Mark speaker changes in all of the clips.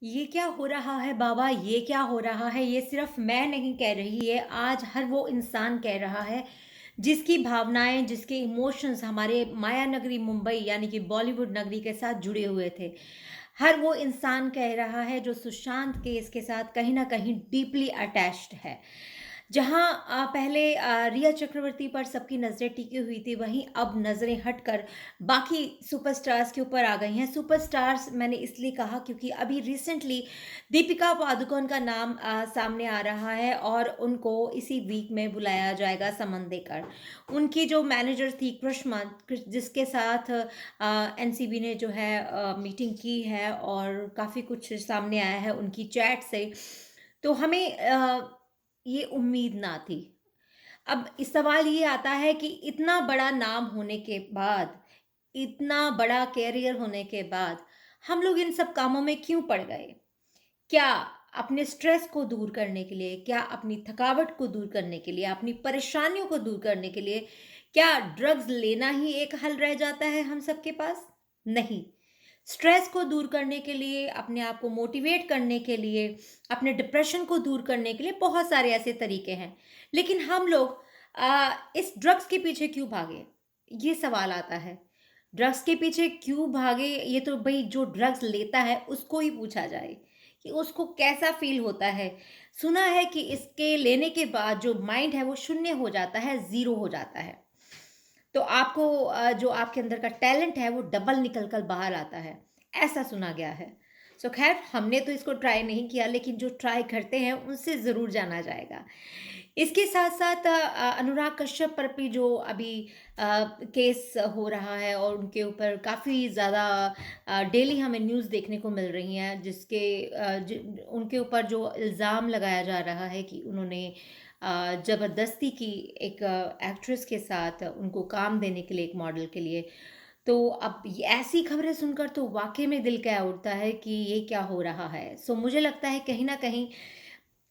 Speaker 1: ये क्या हो रहा है बाबा, ये क्या हो रहा है? ये सिर्फ मैं नहीं कह रही, ये आज हर वो इंसान कह रहा है जिसकी भावनाएं, जिसके इमोशंस हमारे माया नगरी मुंबई यानी कि बॉलीवुड नगरी के साथ जुड़े हुए थे। हर वो इंसान कह रहा है जो सुशांत केस के साथ कहीं ना कहीं डीपली अटैच्ड है। जहाँ पहले रिया चक्रवर्ती पर सबकी नज़रें टिकी हुई थी, वहीं अब नज़रें हटकर बाकी सुपरस्टार्स के ऊपर आ गई हैं। सुपरस्टार्स मैंने इसलिए कहा क्योंकि अभी रिसेंटली दीपिका पादुकोण का नाम सामने आ रहा है और उनको इसी वीक में बुलाया जाएगा समन देकर। उनकी जो मैनेजर थी कृष्मा, जिसके साथ एनसीबी ने जो है मीटिंग की है और काफ़ी कुछ सामने आया है उनकी चैट से। तो हमें ये उम्मीद ना थी। अब इस सवाल ये आता है कि इतना बड़ा नाम होने के बाद, इतना बड़ा कैरियर होने के बाद, हम लोग इन सब कामों में क्यों पड़ गए? क्या अपने स्ट्रेस को दूर करने के लिए, क्या अपनी थकावट को दूर करने के लिए, अपनी परेशानियों को दूर करने के लिए, क्या ड्रग्स लेना ही एक हल रह जाता है हम सबके पास? नहीं। स्ट्रेस को दूर करने के लिए, अपने आप को मोटिवेट करने के लिए, अपने डिप्रेशन को दूर करने के लिए बहुत सारे ऐसे तरीके हैं। लेकिन हम लोग इस ड्रग्स के पीछे क्यों भागे? ये सवाल आता है। ड्रग्स के पीछे क्यों भागे? ये तो भई जो ड्रग्स लेता है उसको ही पूछा जाए कि उसको कैसा फ़ील होता है। सुना है कि इसके लेने के बाद जो माइंड है वो शून्य हो जाता है, ज़ीरो हो जाता है। तो आपको जो आपके अंदर का टैलेंट है वो डबल निकल कर बाहर आता है, ऐसा सुना गया है। सो ख़ैर हमने तो इसको ट्राई नहीं किया, लेकिन जो ट्राई करते हैं उनसे ज़रूर जाना जाएगा। इसके साथ-साथ अनुराग कश्यप पर भी जो अभी केस हो रहा है और उनके ऊपर काफ़ी ज़्यादा डेली हमें न्यूज़ देखने को मिल रही हैं, जिसके उनके ऊपर जो इल्ज़ाम लगाया जा रहा है कि उन्होंने ज़बरदस्ती की एक एक्ट्रेस के साथ उनको काम देने के लिए, एक मॉडल के लिए। तो अब ये ऐसी खबरें सुनकर तो वाक़ई में दिल कह उठता है कि ये क्या हो रहा है। सो मुझे लगता है कहीं न कहीं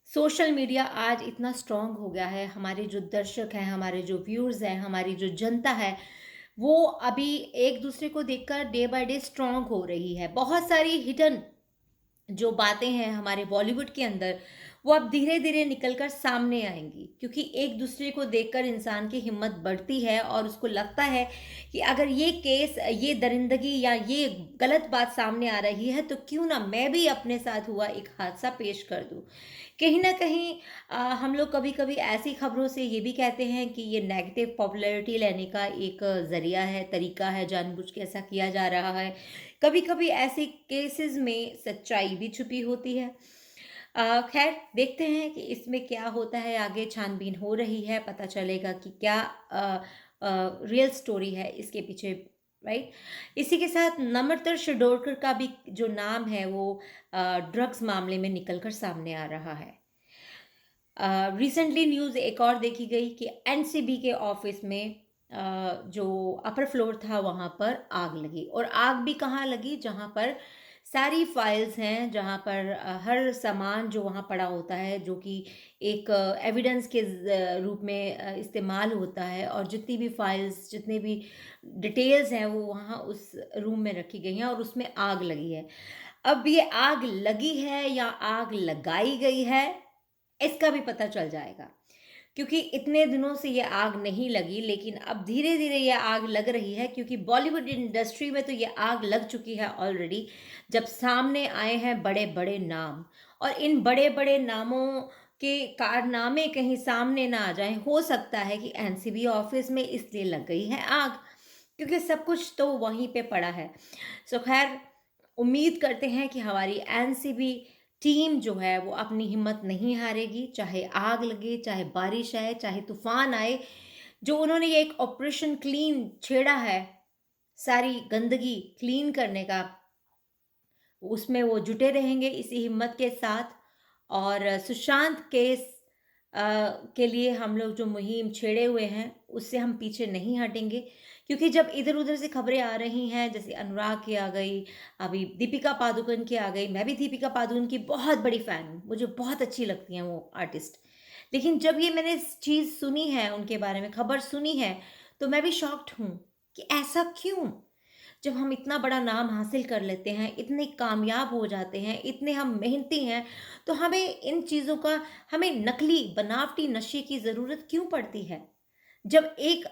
Speaker 1: सोशल मीडिया आज इतना स्ट्रॉन्ग हो गया है, हमारे जो दर्शक हैं, हमारे जो व्यूअर्स हैं, हमारी जो जनता है, वो अभी एक-दूसरे को देखकर डे बाय डे स्ट्रॉन्ग हो रही है। बहुत सारी हिडन जो बातें हैं हमारे बॉलीवुड के अंदर, वो अब धीरे-धीरे निकल कर सामने आएँगी, क्योंकि एक-दूसरे को देखकर इंसान की हिम्मत बढ़ती है और उसको लगता है कि अगर ये केस, ये दरिंदगी या ये गलत बात सामने आ रही है, तो क्यों ना मैं भी अपने साथ हुआ एक हादसा पेश कर दूँ। कहीं न कहीं हम लोग कभी-कभी ऐसी खबरों से ये भी कहते हैं कि ये नेगेटिव पॉपुलैरिटी लेने का एक ज़रिया है, तरीका है, जानबूझ के ऐसा किया जा रहा है। कभी-कभी ऐसे केसेज़ में सच्चाई भी छुपी होती है। ख़ैर देखते हैं कि इसमें क्या होता है, आगे छानबीन हो रही है, पता चलेगा कि क्या रियल स्टोरी है इसके पीछे, राइट? इसी के साथ नम्रता शिरोडकर का भी जो नाम है वो ड्रग्स मामले में निकल कर सामने आ रहा है। रिसेंटली न्यूज़ एक और देखी गई कि एनसीबी के ऑफिस में जो अपर फ्लोर था वहाँ पर आग लगी, और आग भी कहाँ लगी, जहाँ पर सारी फाइल्स हैं, जहाँ पर हर सामान जो वहाँ पड़ा होता है, जो कि एक एविडेंस के रूप में इस्तेमाल होता है, और जितनी भी फाइल्स, जितने भी डिटेल्स हैं वो वहाँ उस रूम में रखी गई हैं और उसमें आग लगी है। अब ये आग लगी है या आग लगाई गई है, इसका भी पता चल जाएगा, क्योंकि इतने दिनों से ये आग नहीं लगी, लेकिन अब धीरे-धीरे ये आग लग रही है, क्योंकि बॉलीवुड इंडस्ट्री में तो ये आग लग चुकी है ऑलरेडी, जब सामने आए हैं बड़े-बड़े नाम, और इन बड़े-बड़े नामों के कारनामे कहीं सामने ना आ जाएँ। हो सकता है कि एनसीबी ऑफ़िस में इसलिए लग गई है आग, क्योंकि सब कुछ तो वहीं पे पड़ा है। सो ख़ैर उम्मीद करते हैं कि हमारी एनसीबी टीम जो है वो अपनी हिम्मत नहीं हारेगी, चाहे आग लगे, चाहे बारिश आए, चाहे तूफ़ान आए। जो उन्होंने ये एक ऑपरेशन क्लीन छेड़ा है, सारी गंदगी क्लीन करने का, उसमें वो जुटे रहेंगे इसी हिम्मत के साथ। और सुशांत केस अ, के लिए हम लोग जो मुहिम छेड़े हुए हैं, उससे हम पीछे नहीं हटेंगे, क्योंकि जब इधर-उधर से खबरें आ रही हैं, जैसे अनुराग की आ गई, अभी दीपिका पादुकोण की आ गई। मैं भी दीपिका पादुकोण की बहुत बड़ी फ़ैन हूँ, मुझे बहुत अच्छी लगती हैं वो आर्टिस्ट। लेकिन जब ये मैंने चीज़ सुनी है, उनके बारे में खबर सुनी है, तो मैं भी शॉक्ड हूँ कि ऐसा क्यों? जब हम इतना बड़ा नाम हासिल कर लेते हैं, इतने कामयाब हो जाते हैं, इतने हम मेहनती हैं, तो हमें इन चीज़ों का, हमें नकली, बनावटी नशे की ज़रूरत क्यों पड़ती है? जब एक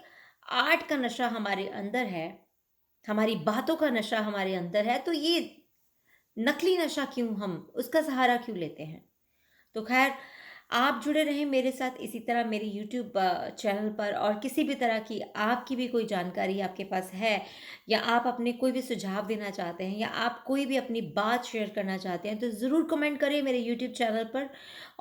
Speaker 1: आर्ट का नशा हमारे अंदर है, हमारी बातों का नशा हमारे अंदर है, तो ये नकली नशा क्यों हम उसका सहारा क्यों लेते हैं? तो ख़ैर, आप जुड़े रहें मेरे साथ इसी तरह मेरे यूट्यूब चैनल पर, और किसी भी तरह की आपकी भी कोई जानकारी आपके पास है, या आप अपने कोई भी सुझाव देना चाहते हैं, या आप कोई भी अपनी बात शेयर करना चाहते हैं, तो ज़रूर कमेंट करें मेरे यूट्यूब चैनल पर।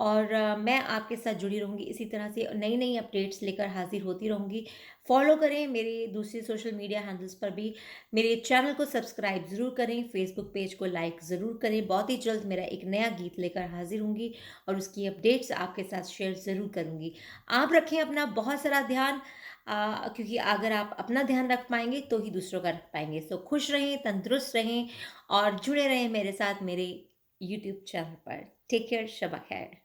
Speaker 1: और मैं आपके साथ जुड़ी रहूँगी, इसी तरह से नई-नई अपडेट्स लेकर हाज़िर होती रहूँगी। फ़ॉलो करें मेरे दूसरे सोशल मीडिया हैंडल्स पर भी। मेरे चैनल को सब्सक्राइब ज़रूर करें, फ़ेसबुक पेज को लाइक ज़रूर करें। बहुत ही जल्द मेरा एक नया गीत लेकर हाज़िर होंगी और उसकी अपडेट्स आपके साथ शेयर ज़रूर करूँगी। आप रखें अपना बहुत सारा ध्यान, क्योंकि अगर आप अपना ध्यान रख पाएँगे तो ही दूसरों का रख पाएँगे। सो खुश रहें, तंदुरुस्त रहें और जुड़े रहें मेरे साथ मेरे यूट्यूब चैनल पर। टेक केयर, शब ख़ैर।